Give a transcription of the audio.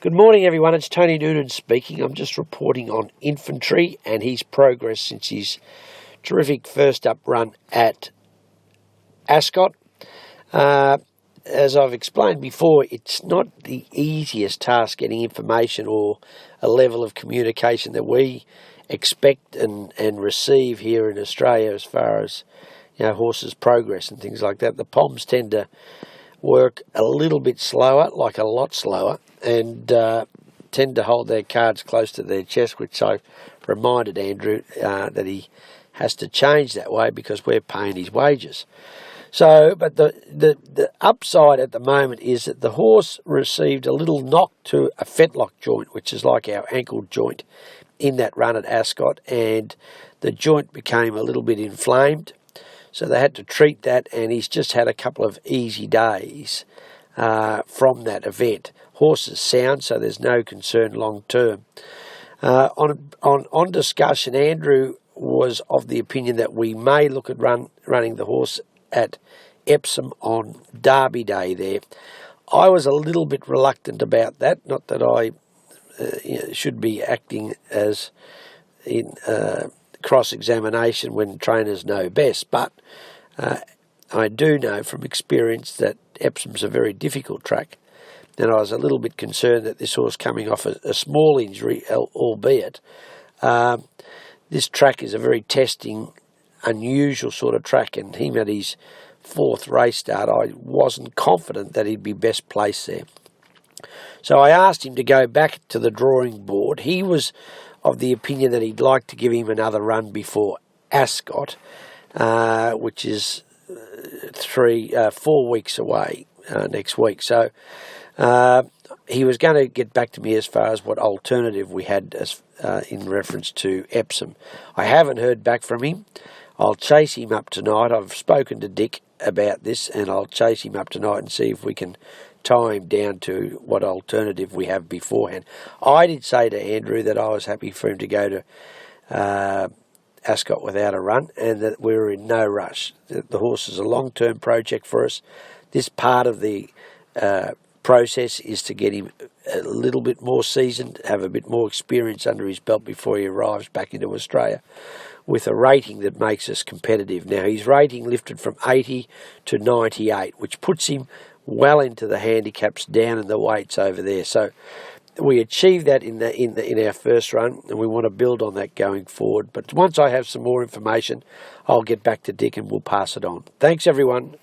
Good morning, everyone. It's Tony Noonan speaking. I'm just reporting on Infantry and his progress since his terrific first up run at Ascot. As I've explained before, it's not the easiest task getting information or a level of communication that we expect and receive here in Australia as far as horses' progress and things like that. The POMs tend to work a little bit slower, like a lot slower, and tend to hold their cards close to their chest, which I've reminded Andrew that he has to change that way because we're paying his wages. So, but the upside at the moment is that the horse received a little knock to a fetlock joint, which is like our ankle joint, in that run at Ascot, and the joint became a little bit inflamed. So they had to treat that, and he's just had a couple of easy days from that event. Horse is sound, so there's no concern long term. On discussion, Andrew was of the opinion that we may look at running the horse at Epsom on Derby Day there. I was a little bit reluctant about that, not that I should be acting as in cross-examination when trainers know best, but I do know from experience that Epsom's a very difficult track, and I was a little bit concerned that this horse coming off a small injury, albeit this track is a very testing, unusual sort of track, and him at his fourth race start, I wasn't confident that he'd be best placed there. So I asked him to go back to the drawing board. He was of the opinion that he'd like to give him another run before Ascot, which is 4 weeks away next week. So he was going to get back to me as far as what alternative we had as in reference to Epsom. I haven't heard back from him. I'll chase him up tonight. I've spoken to Dick about this, and I'll chase him up tonight and see if we can tie him down to what alternative we have beforehand. I did say to Andrew that I was happy for him to go to Ascot without a run, and that we were in no rush. The horse is a long-term project for us. This part of the process is to get him a little bit more seasoned, have a bit more experience under his belt before he arrives back into Australia, with a rating that makes us competitive. Now, his rating lifted from 80 to 98, which puts him well into the handicaps down in the weights over there. So we achieved that in our first run, and we want to build on that going forward. But once I have some more information, I'll get back to Dick and we'll pass it on. Thanks, everyone.